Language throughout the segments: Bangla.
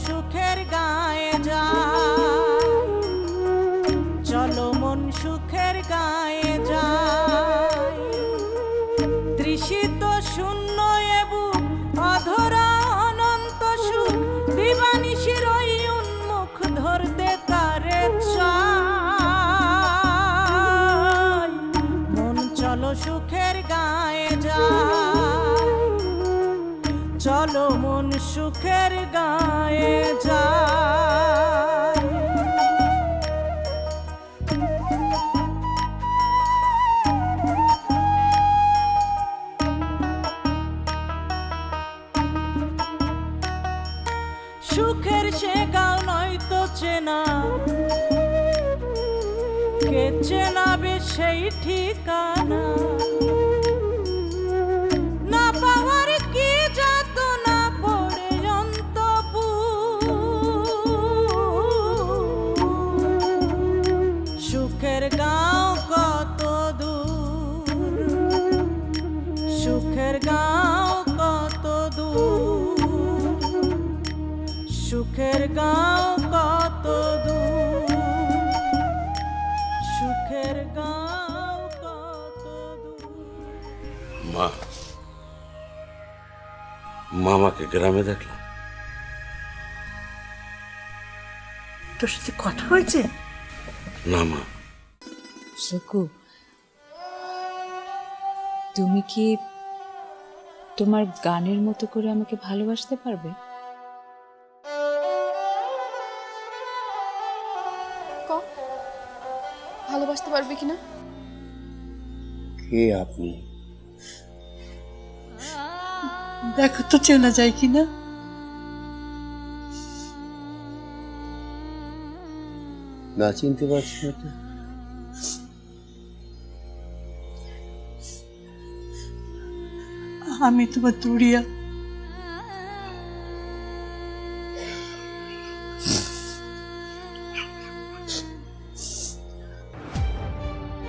সুখের গায়ে যায়, চলো মন সুখের গায়ে যায়। তৃষিত শূন্য এবু অধরা অনন্ত সুখ, দিবানিশির ওই উন্মুখ ধরতে তারে চায়। মন চলো সুখের গায়ে যায়, চলো মন সুখের গায়ে যায়। সুখের সে গাও নয়তো চেনা, কে চেনাবে সেই ঠিকানা। না পাওয়ার কি যাতনা পড়ে অন্তপুর, সুখের গাঁও কত দূর, সুখের গাঁও কত দূর, সুখের গাঁও কত দূর, সুখের গাঁও কত দূর। মা, মামাকে গ্রামে দেখলাম। তোর সাথে কথা হয়েছে? না মা। সুকু, তুমি কি তোমার গানের মতো করে আমাকে ভালোবাসতে পারবে? ভালোবাসতে পারবে কিনা? কে আপনি? দেখো তো চেনা যায় কিনা। না চিনতে পারছি না তো। আমি তোমার তুড়িয়া।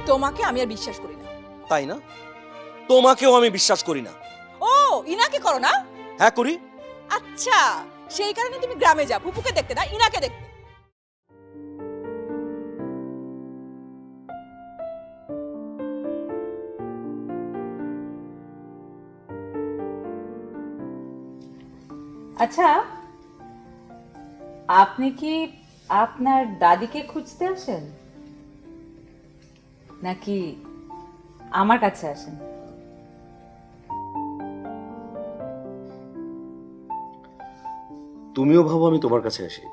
তোমাকে আমি আর বিশ্বাস করি না। তাই না? তোমাকেও আমি বিশ্বাস করি না। ও, ইনাকে করো না? হ্যাঁ করি। আচ্ছা, সেই কারণে তুমি গ্রামে যাও ফুপুকে দেখতে না ইনাকে দেখতে। আচ্ছা, আপনি কি আপনার দাদিকে খুঁজতে আসেন নাকি আমার কাছে আসেন? তুমিও ভাবো আমি তোমার কাছে আসি,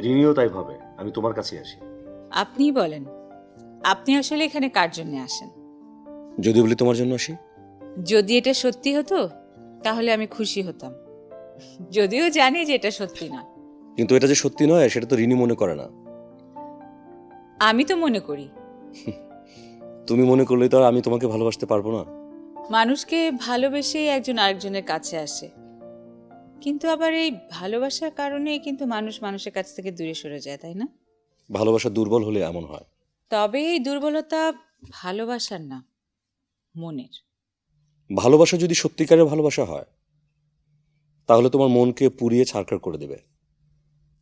রিনিও তাই ভাবে আমি তোমার কাছে আসি। আপনিই বলেন, আপনি আসলে এখানে কার জন্য আসেন? যদি বলি তোমার জন্য আসি। যদি এটা সত্যি হতো তাহলে আমি খুশি হতাম, যদিও জানি যে এটা সত্যি না। কিন্তু এটা যে সত্যি নয় সেটা তো রিনি মনে করে না। আমি তো মনে করি। তুমি মনে করলে তো আর আমি তোমাকে ভালোবাসতে পারবো না। মানুষকে ভালোবেসেই একজন আরেকজনের কাছে আসে, কিন্তু আবার এই ভালোবাসার কারণে কিন্তু মানুষ মানুষের কাছ থেকে দূরে সরে যায়, তাই না? ভালোবাসা দুর্বল হলে এমন হয়। তবে এই দুর্বলতা ভালোবাসার না, মনের। ভালোবাসা যদি সত্যিকারের ভালোবাসা হয় তাহলে তোমার মনকে পুড়িয়ে ছারখার করে দেবে,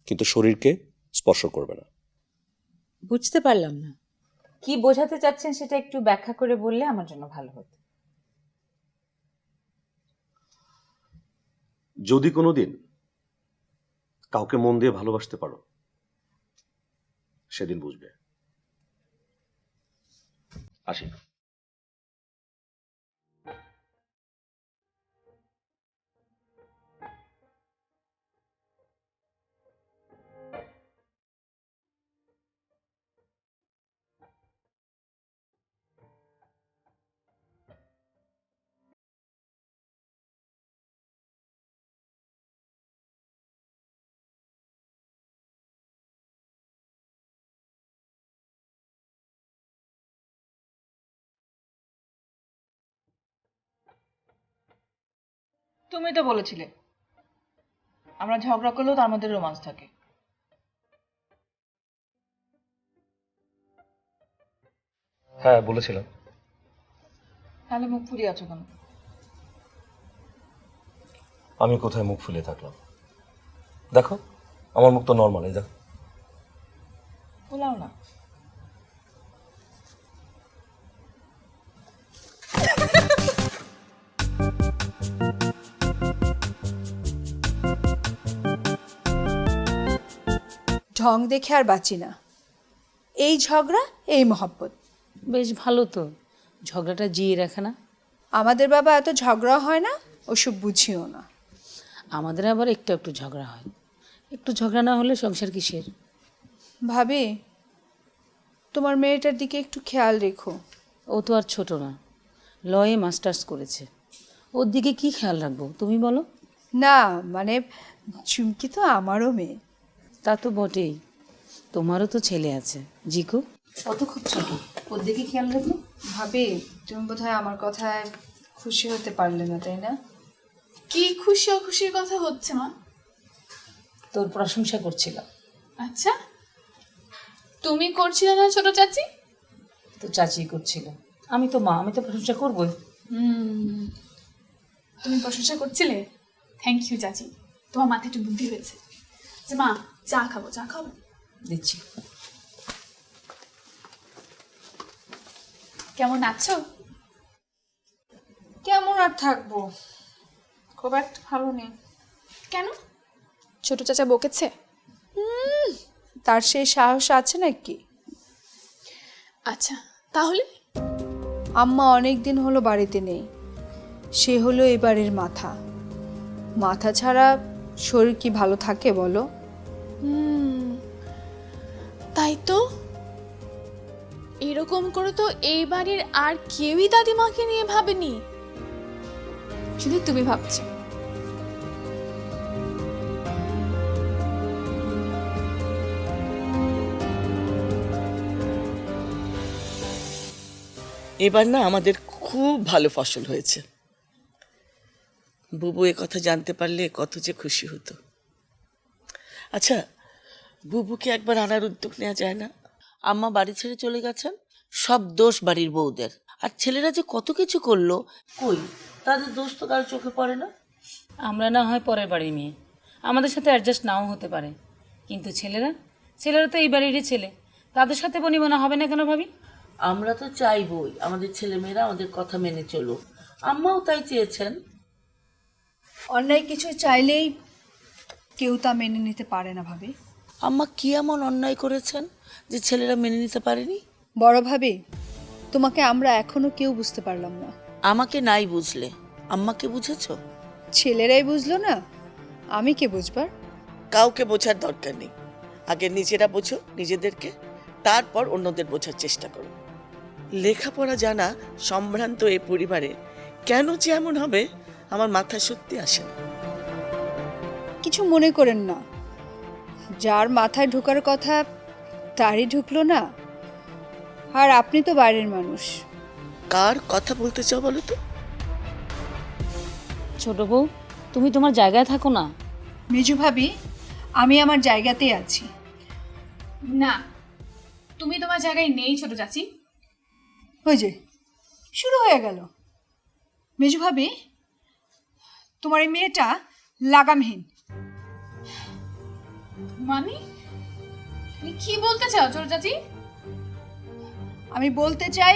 কিন্তু শরীরকে স্পর্শ করবে না। বুঝতে পারলাম না, কি বোঝাতে চাচ্ছেন সেটা একটু ব্যাখ্যা করে বললে আমার জন্য ভালো হতো। যদি কোনোদিন কাউকে মন দিয়ে ভালোবাসতে পারো সেদিন বুঝবে। আসি। তুমি তো বলেছিলে আমরা ঝগড়া করলেও তার মধ্যে রোমান্স থাকে। হ্যাঁ বলেছিলাম। তাহলে মুখ ফুরিয়ে আছো কেন? আমি কোথায় মুখ ফুলে থাকলাম? দেখো আমার মুখ তো নর্মাল, এই দেখ। বলাও না। ঢং দেখে আর বাঁচি না। এই ঝগড়া, এই মহব্বত। বেশ ভালো তো, ঝগড়াটা জিয়ে রাখে না। আমাদের বাবা এত ঝগড়া হয় না, ওসব বুঝিও না। আমাদের আবার একটু একটু ঝগড়া হয়। একটু ঝগড়া না হলে সংসার কিসের? ভাবি, তোমার মেয়েটার দিকে একটু খেয়াল রেখো। ও তো আর ছোট না, লয়ে মাস্টার্স করেছে, ওর দিকে কি খেয়াল রাখবো তুমি বলো? না মানে চুমকি তো আমারও মেয়ে। তা তো বটেই, তোমারও তো ছেলে আছে জিকু, ও তো খুব ছোট, ওর দিকে খেয়াল রাখো। ভাবি, তুমি বোধহয় আমার কথায় খুশি হতে পারলে না, তাই না? কি খুশি অখুশির কথা হচ্ছে মা? তোর প্রশংসা করছিলাম। আচ্ছা, তুমি করছিলে না ছোট চাচি? তো চাচি করছিল, আমি তো মা, আমি তো প্রশংসা করবোই। তুমি প্রশংসা করছিলে? থ্যাংক ইউ চাচি, তোমার মাথায় একটু বুদ্ধি হয়েছে। যে মা, চা খাবো, চা খাবো। দিচ্ছি। কেমন আছো? কেমন আর থাকবো, খুব একটা ভালো নেই। কেন? ছোট চাচা বকেছে? তার সেই সাহস আছে নাকি? আচ্ছা, তাহলে আম্মা অনেক দিন হলো বাড়িতে নেই, সে হলো এবারের মাথা। মাথা ছাড়া শরীর কি ভালো থাকে বলো? তাই তো, এরকম করে তো এই বাড়ির আর কেউই দাদিমাকে নিয়ে ভাবেনি, শুধু তুমি ভাবছো। এবার না আমাদের খুব ভালো ফসল হয়েছে। বুবু এ কথা জানতে পারলে কত যে খুশি হতো। আচ্ছা, বুবুকে একবার আনার উদ্যোগ নেওয়া যায় না? আম্মা বাড়ি ছেড়ে চলে গেছেন, সব দোষ বাড়ির বউদের। আর ছেলেরা যে কত কিছু করলো, কই তাদের দোষ তো কারো চোখে পড়ে না। আমরা না হয় পরের বাড়ির মেয়ে, আমাদের সাথে অ্যাডজাস্ট নাও হতে পারে, কিন্তু ছেলেরা ছেলেরা তো এই বাড়িরই ছেলে, তাদের সাথে বনিবনা হবে না কেন ভাবি? আমরা তো চাইবই আমাদের ছেলেমেয়েরা আমাদের কথা মেনে চলুক, আম্মাও তাই চেয়েছেন। অন্যায় কিছু চাইলেই কেউ তা মেনে নিতে পারে না ভাবি। আম্মা কি এমন অন্যায় করেছেন যে ছেলেরা মেনে নিতে পারেনি? বড় ভাবি, তোমাকে আমরা এখনো কেউ বুঝতে পারলাম না। আমাকে নাই বুঝলে আম্মাকে বুঝেছো? ছেলেরাই বুঝলো না, আমি কে বুঝবার? কাউকে বোঝার দরকার নেই, আগে নিজেরা বোঝো নিজেদেরকে, তারপর অন্যদের বোঝার চেষ্টা করো। লেখাপড়া জানা সম্ভ্রান্ত এই পরিবারে কেন যে এমন হবে আমার মাথায় সত্যি আসে না। কিছু মনে করেন না, যার মাথায় ঢোকার কথা তারই ঢুকলো না। আর আপনি তো বাইরের মানুষ। কার কথা বলতে চাও বলো তো? ছোট বউ, তুমি তোমার জায়গায় থাকো না। মেজু ভাবি, আমি আমার জায়গাতেই আছি। না, তুমি তোমার জায়গায় নেই ছোট চাচি। ওই যে শুরু হয়ে গেল। মেজু ভাবি, তোমার এই মেয়েটা লাগামহীন। মানে তুমি কি বলতে চাও ছোট চাচি? আমি বলতে চাই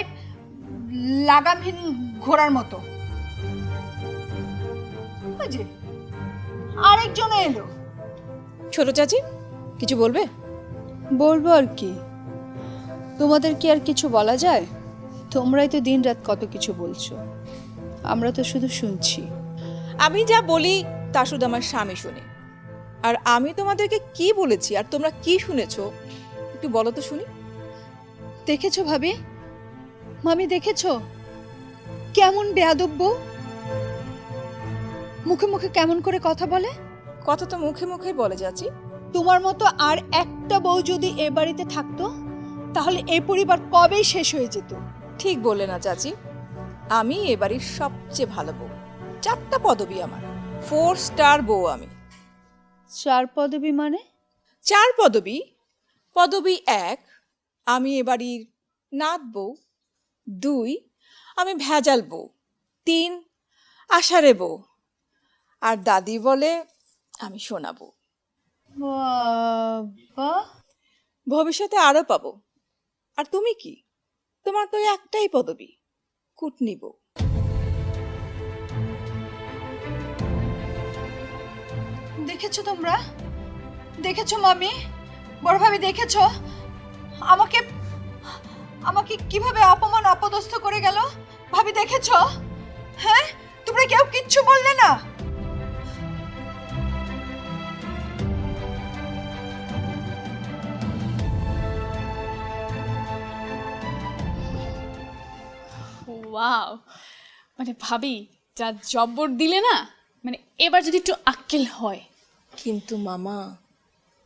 লাগামহীন ঘোড়ার মতো। ওই যে আরেকজন এলো। ছোট চাচি কিছু বলবে? বলবো আর কি, তোমাদের কি আর কিছু বলা যায়? তোমরাই তো দিনরাত কত কিছু বলছো, আমরা তো শুধু শুনছি। আমি যা বলি তা শুধু আমার স্বামী শুনে, আর আমি তোমাদেরকে কি বলেছি আর তোমরা কি শুনেছো একটু বলো তো শুনি। দেখেছো ভাবি, মামি দেখেছো কেমন বেয়াদব বউ, মুখে মুখে কেমন করে কথা বলে। কথা তো মুখে মুখে বলে যাচ্ছি। তোমার মতো আর একটা বউ যদি এ বাড়িতে থাকতো তাহলে এই পরিবার কবেই শেষ হয়ে যেত। ঠিক বললে না চাচি, আমি এ বাড়ির সবচেয়ে ভালো বউ। 4টা পদবী আমার, 4 স্টার বউ আমি। 4 পদবী মানে? 4 পদবী। পদবী 1, আমি এ বাড়ির নাত বউ। 2, আমি ভেজাল বউ। 3, আষাঢ়ে বউ। আর দাদি বলে আমি সোনা বউ। বাবা, ভবিষ্যতে আরও পাবো। আর তুমি কি? তোমার তো একটাই পদবি, কুটনি বউ। দেখেছো তোমরা? দেখেছো মামি, বড় ভাবি দেখেছো আমাকে আমাকে কিভাবে অপমান অপদস্থ করে গেল? ভাবি দেখেছো? হ্যাঁ, তোমরা কেউ কিচ্ছু বললে না? ওয়াও, মানে ভাবি যা জব্বর দিলে না, মানে এবার যদি একটু আক্কেল হয়। কিন্তু মামা,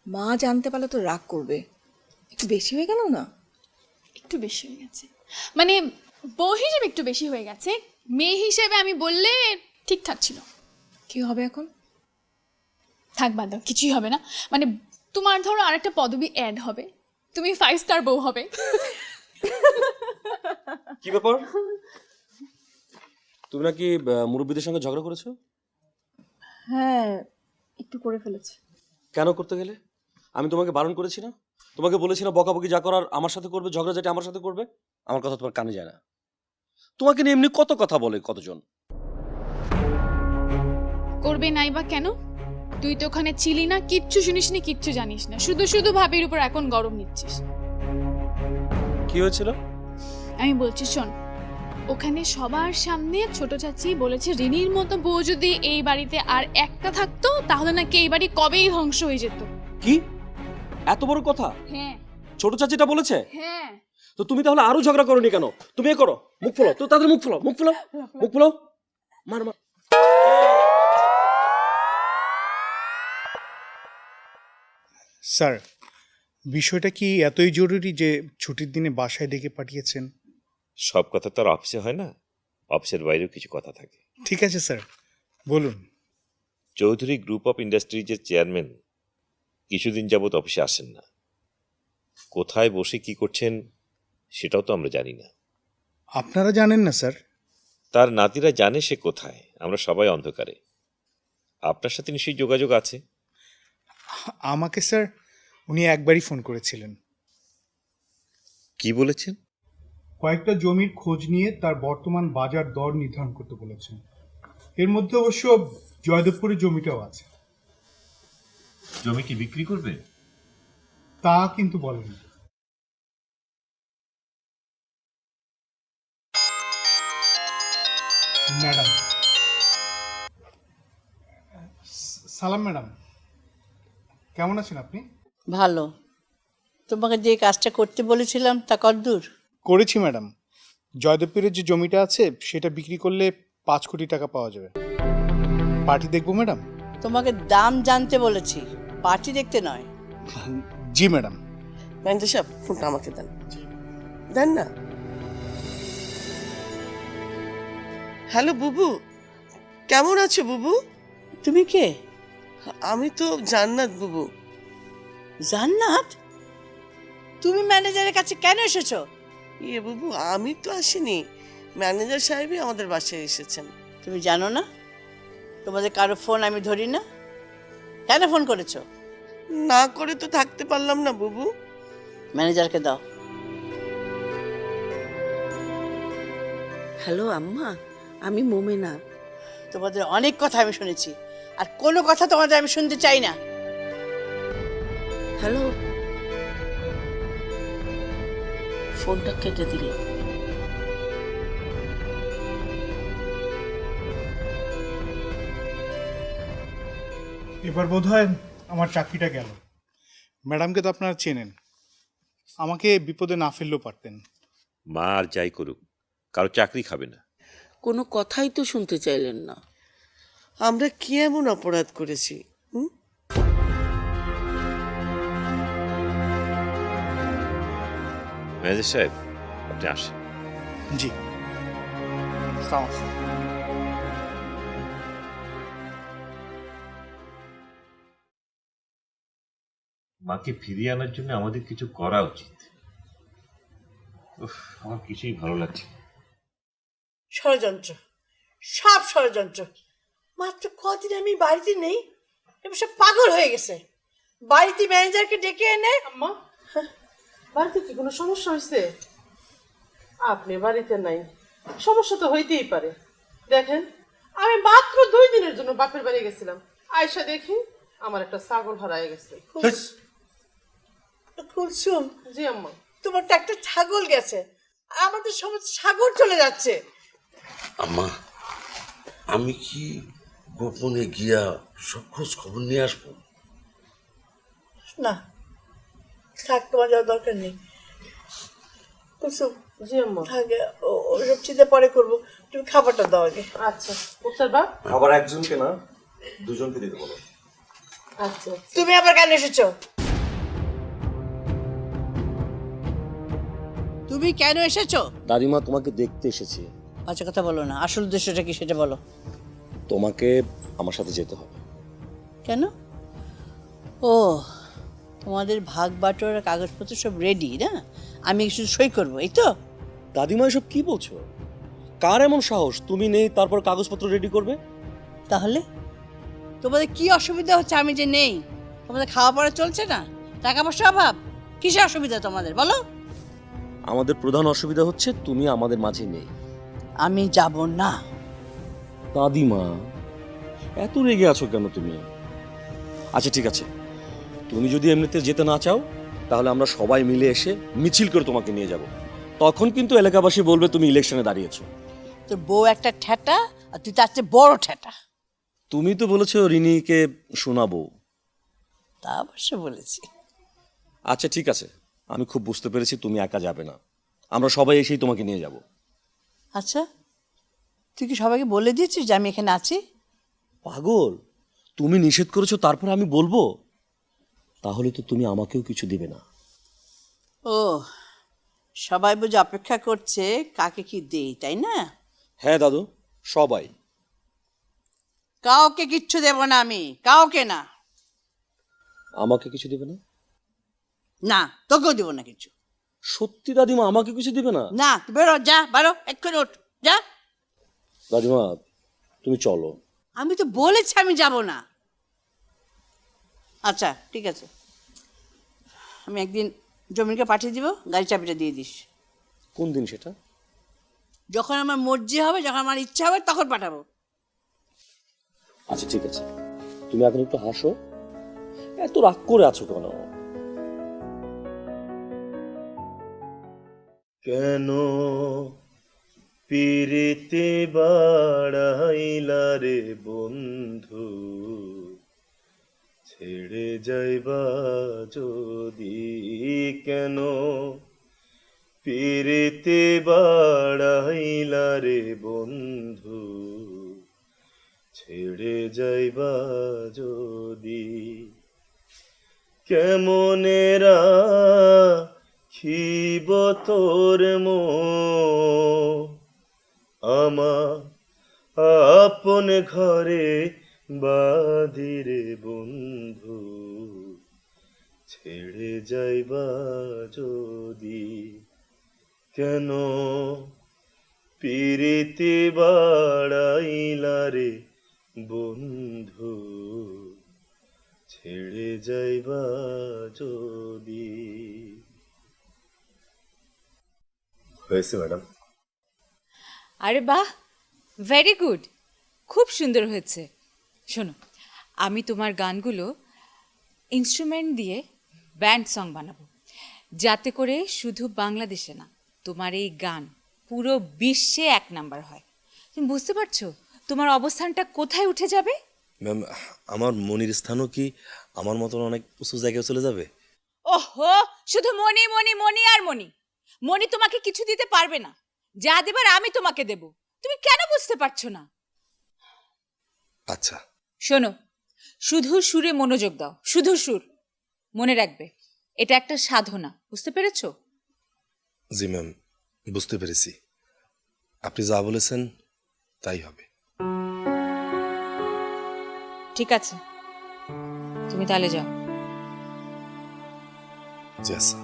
মা জানতে পারলে তো রাগ করবে। একটু বেশি হয়ে গেল না? একটু বেশি হয়ে গেছে, মানে বউ হিসেবে একটু বেশি হয়ে গেছে। মেয়ে হিসেবে আমি বললে ঠিকঠাক ছিল। কি হবে এখন? থাক বাদ দাও, কিছুই হবে না। মানে তোমার ধরো আরেকটা পদবি অ্যাড হবে, তুমি 5 স্টার বউ হবে। কি ব্যাপার? তুমি নাকি মুরব্বীদের সঙ্গে ঝগড়া করেছো? হ্যাঁ, একটু করে ফেলেছি। কেন করতে গেলে? আমি তোমাকে বারণ করেছি না? তোমাকে বলেছি না বকাবকি যা করার আমার সাথে করবে, ঝগড়া যেটা আমার সাথে করবে? আমার কথা তোমার কানে যায় না? তোমাকে নিয়ে এমনি কত কথা বলে কতজন। করবে নাই বা কেন? তুই তো ওখানে ছিলি না, কিচ্ছু শুনিসনি, কিচ্ছু জানিস না, শুধু শুধু ভাবির উপর এখন গরম নিচ্ছিস। কি হয়েছিল? আমি বলছি শোন, ওখানে সবার সামনে ছোট চাচি বলেছে রিনির মতো বউ যদি এই বাড়িতে আর একটা থাকতো তাহলে নাকি এই বাড়ি কবেই ধ্বংস হয়ে যেত। কি এত বড় কথা? হ্যাঁ ছোট চাচিটা বলেছে? হ্যাঁ। তো তুমি তাহলে আরো ঝগড়া করোনি কেন? তুমি এ করো, মুখ ফোলো তো, তাদের মুখ ফোলো, মুখ ফোলো, মুখ ফোলো, মার মার। স্যার, বিষয়টা কি এতই জরুরি যে ছুটির দিনে বাসায় ডেকে পাঠিয়েছেন? সব কথা তো আর অফিসে হয় না, অফিসের বাইরেও কিছু কথা থাকে। ঠিক আছে স্যার, বলুন। চৌধুরী গ্রুপ অফ ইন্ডাস্ট্রিজের চেয়ারম্যান কিছুদিন যাবৎ অফিসে আসেন না। কোথায় বসে কি করছেন সেটাও তো আমরা জানি না। আপনারা জানেন না স্যার? তার নাতিরা জানে সে কোথায়, আমরা সবাই অন্ধকারে। আপনার সাথে নিশ্চয়ই যোগাযোগ আছে? আমাকে স্যার উনি একবারই ফোন করেছিলেন। কি বলেছেন? কয়েকটা জমির খোঁজ নিয়ে তার বর্তমান বাজার দর নির্ধারণ করতে বলেছেন। এর মধ্যে অবশ্য জয়দেবপুরের জমিটাও আছে। জমি কি বিক্রি করবে? তা কিন্তু বলেনি। ম্যাডাম, সালাম ম্যাডাম, কেমন আছেন আপনি? ভালো। তোমাকে যে কাজটা করতে বলেছিলাম তা কতদূর? করেছি ম্যাডাম। জয়দেবপুরের যে জমিটা আছে সেটা বিক্রি করলে 5 কোটি টাকা পাওয়া যাবে। পার্টি দেখবো ম্যাডাম? তোমাকে দাম জানতে বলেছি, পার্টি দেখতে নয়। জি ম্যাডাম। ম্যানেজার সাহেব, ফোনটা আমাকে দেন, দেন না। হ্যালো বুবু, কেমন আছো বুবু? তুমি কে? আমি তো জান্নাত বুবু। জান্নাত? তুমি ম্যানেজারের কাছে কেন এসেছো? ইয়ে বুবু, আমি তো আসিনি, ম্যানেজার সাহেবই আমাদের বাসায় এসেছেন। তুমি জানো না তোমাদের কারো ফোন আমি ধরি না? কেন ফোন করেছো? না করে তো থাকতে পারলাম না বুবু। ম্যানেজারকে দাও। হ্যালো আম্মা, আমি মোমেনা। তোমাদের অনেক কথা আমি শুনেছি, আর কোনো কথা তোমাদের আমি শুনতে চাই না। হ্যালো, ফোনটা কেটে দিল। এবার বোধহয় আমার চাকরিটা গেল। ম্যাডামকে তো আপনারা চেনেন, আমাকে বিপদে না ফেললেও পারতেন। মা আর যাই করুক, কারো চাকরি খাবে না। কোনো কথাই তো শুনতে চাইলেন না। আমরা কি এমন অপরাধ করেছি? ম্যানেজার সাহেব, আপনি আসেন। জি। মাকে ফিরিয়ে আনার জন্য আমাদের কিছু করা উচিত। আমার কিছুই ভালো লাগছে। ষড়যন্ত্র, সব ষড়যন্ত্র। মাত্র কদিন আমি বাড়িতে নেই, এবার সব পাগল হয়ে গেছে। বাড়িতে ম্যানেজারকে ডেকে এনে আম্মা বাড়িতে কি কোনো সমস্যা হয়েছে? আপনি বাড়িতে নাই, সমস্যা তো হইতেই পারে। দেখেন, আমি মাত্র 2 দিনের জন্য বাপের বাড়ি গেছিলাম, আয়সা দেখি আমার একটা ছাগল হারায় গেছে। কুলসুম, জি আম্মা। তোমার তো একটা ছাগল গেছে, আমাদের সমাজ ছাগল চলে যাচ্ছে। আম্মা, আমি কি গোপনে গিয়া সব খোঁজ খবর নিয়ে আসবো? না থাক, তোমার যাওয়ার দরকার নেই। কুলসুম, জি আম্মা। থাকে ওসব চিন্তা পরে করবো, তুমি খাবারটা দাও আগে। আচ্ছা উত্তর বাপ। আবার একজনকে না, দুজনকে দিতে বলো। আচ্ছা তুমি আবার কেন এসেছো? তুমি কেন এসেছো? দাদিমা, তোমাকে দেখতে এসেছি। আচ্ছা কথা বলো না, আসল উদ্দেশ্যটা কি সেটা বলো। তোমাকে আমার সাথে যেতে হবে। কেন? ও, তোমাদের ভাগ বাটোয়ার কাগজপত্র সব রেডি না? আমি শুধু সই করবো, এই তো? দাদিমা, এসব কি বলছো? কার এমন সাহস তুমি নেই তারপর কাগজপত্র রেডি করবে? তাহলে তোমাদের কি অসুবিধা হচ্ছে আমি যে নেই? তোমাদের খাওয়া পড়া চলছে না? টাকা পয়সা অভাব? কিসের অসুবিধা তোমাদের বলো? আমাদের প্রধান অসুবিধা হচ্ছে তুমি আমাদের মাঝে নেই। আমি যাব না। দাদিমা, এত রেগে আছো কেন তুমি? আচ্ছা ঠিক আছে, তুমি যদি এমনিতে যেতে না চাও তাহলে আমরা সবাই মিলে এসে মিছিল করে তোমাকে নিয়ে যাব। তখন কিন্তু এলাকাবাসী বলবে তুমি ইলেকশনে দাঁড়িয়েছো। তোর বউ একটা ঠেটা আর তুই তার চেয়ে বড় ঠেটা। তুমি তো বলেছো রিনিকে শোনাবো। তা অবশ্য বলেছি। আচ্ছা ঠিক আছে, আমি খুব বুঝতে পেরেছি তুমি একা যাবে না, আমরা সবাই এসেই তোমাকে নিয়ে যাব। আচ্ছা, তুই কি সবাইকে বলে দিয়েছিস যে আমি এখানে আছি? পাগল, তুমি নিষেধ করেছো তারপর আমি বলবো? তাহলে তো তুমি আমাকেও কিছু দিবে না। ও, সবাই বুঝে অপেক্ষা করছে কাকে কি দেই, তাই না? হ্যাঁ দাদু, সবাই। কাউকে কিচ্ছু দেব না আমি, কাউকে না। আমাকে কিছু দিবে না? না, তোকেও দেবো না কিছু। সত্যি দাদিমা, আমাকে কিছু দিবে না? না, তুই বেরো, যা বারো, এক্ষুনি ওঠ, যা। দাদিমা তুমি চলো। আমি তো বলেছি আমি যাব না। আচ্ছা ঠিক আছে, আমি একদিন জমিনকে পাঠিয়ে দিব, গাড়ি চাবিটা দিয়ে দিস। কোন দিন সেটা? যখন আমার মর্জি হবে, যখন আমার ইচ্ছা হবে তখন পাঠাবো। আচ্ছা ঠিক আছে, তুমি এখন একটু হাসো, এত রাগ করে আছো কেন? কেন পিরিতে বাড়াইলা রে বন্ধু, ছেড়ে যাইবা যদি কেন? পিরিতে বাড়াইলা রে বন্ধু, ছেড়ে যাইবা যদি? কেমনেরা খিব তোর মো আমার আপন ঘরে বাঁধিরে বন্ধু, ছেড়ে যাইবা যদি কেন? পিরিতি বাড়াইলা রে বন্ধু, ছেড়ে যাইবা যদি। হয়েছে ম্যাডাম? আরে বাহ, ভেরি গুড, খুব সুন্দর হয়েছে। শোনো, আমি তোমার গানগুলো ইনস্ট্রুমেন্ট দিয়ে ব্যান্ড সং বানাবো, যাতে করে শুধু বাংলাদেশে না, তোমার এই গান পুরো বিশ্বে 1 নাম্বার হয়। তুমি বুঝতে পারছো তোমার অবস্থানটা কোথায় উঠে যাবে? ম্যাম, আমার মনির স্থানও কি আমার মতন অনেক উঁচু জায়গায় চলে যাবে? ওহো, শুধু মনি মনি মনি আর মনি। মনি তোমাকে কিছু দিতে পারবে না, যা দেবার আমি তোমাকে দেব। তুমি কেন বুঝতে পারছো না? আচ্ছা শোনো, শুধু সুরে মনোযোগ দাও, শুধু সুর। মনে রাখবে, এটা একটা সাধনা, বুঝতে পেরেছো? জি ম্যাম, বুঝতে পেরেছি। আপনি যা বলেছেন তাই হবে। ঠিক আছে, তুমি তাহলে যাও। জি আচ্ছা।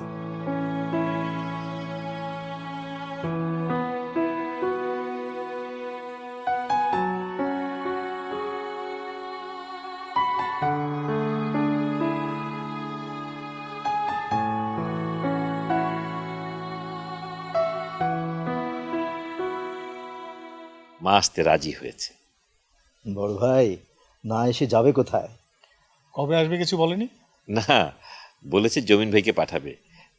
মা আসতে রাজি হয়েছে। বড় ভাই না এসে যাবে কোথায়? কবে আসবে কিছু বলেনি? না, বলেছে জমিন ভাইকে পাঠাবে,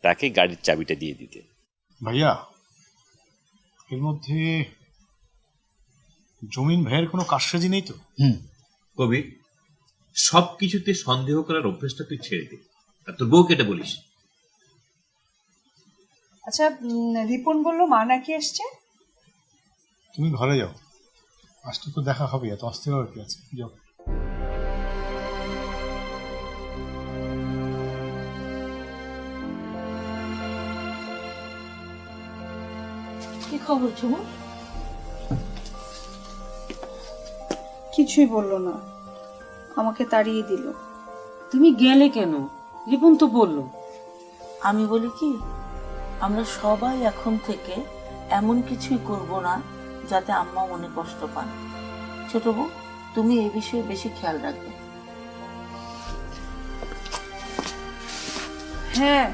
তাকে গাড়ির চাবিটা দিয়ে দিতে। ভাইয়া, এর মধ্যে জমিন ভাইয়ের কোনো কারসাজি নেই তো? কবি, সব কিছুতে সন্দেহ করার অভ্যেসটা তুই ছেড়ে দে, আর তোর বউকে এটা বলিস। আচ্ছা, রিপন বললো মা নাকি এসছে? তুমি ঘরে যাও, আসলে তো দেখা হবে, এত অস্থির হওয়ার কি আছে, যাও। কি খবর ঝুমু? কিছুই বললো না, আমাকে তাড়িয়ে দিল। তুমি গেলে কেন? রিপন তো বললো। আমি বলি কি, আমরা সবাই এখন থেকে এমন কিছুই করব না যাতে আম্মা মনে কষ্ট পান। ছোট বউ, তুমি এই বিষয়ে বেশি খেয়াল রাখবে। হ্যাঁ,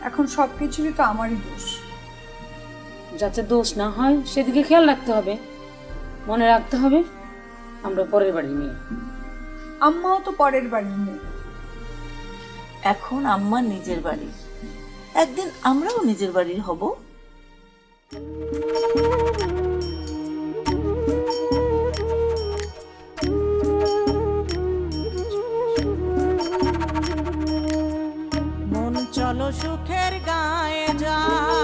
এখন সবকিছুরই তো আমারই দোষ। যাতে দোষ না হয় সেদিকে খেয়াল রাখতে হবে। মনে রাখতে হবে আমরা পরের বাড়ির মেয়ে। আম্মাও তো পরের বাড়ির মেয়ে। এখন আম্মা নিজের বাড়ি, একদিন আমরাও নিজের বাড়ির হব। মন চলো সুখের গায়ে যায়,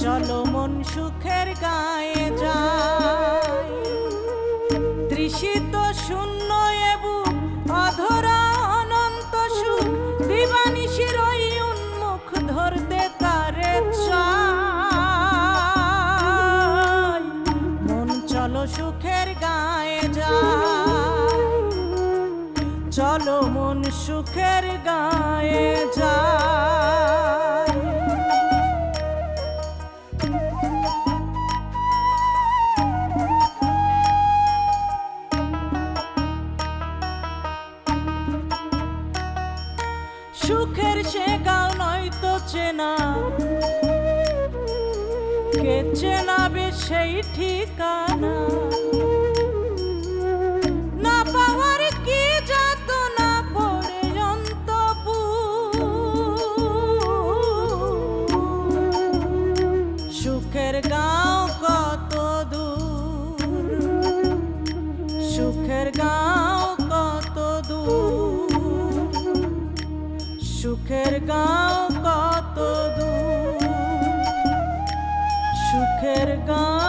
চলো মন সুখের গায়ে যায়। তৃষিত শূন্য এবু অধরা অনন্ত সুখ, দিবানিশির ওই উন্মুখ ধরতে তারে চায়। মন চলো সুখের গায়ে যায়, চলো মন সুখের গায়ে যায়। সুখের সে গাও নয়তো চেনা, কে চেনাবে সেই ঠিকানা। না পাওয়ার কি যত না পড়ে অন্তপু, সুখের গাঁও কত দূর, সুখের গাঁও কত দূর, সুখের গাঁও কত দূর, সুখের গাঁও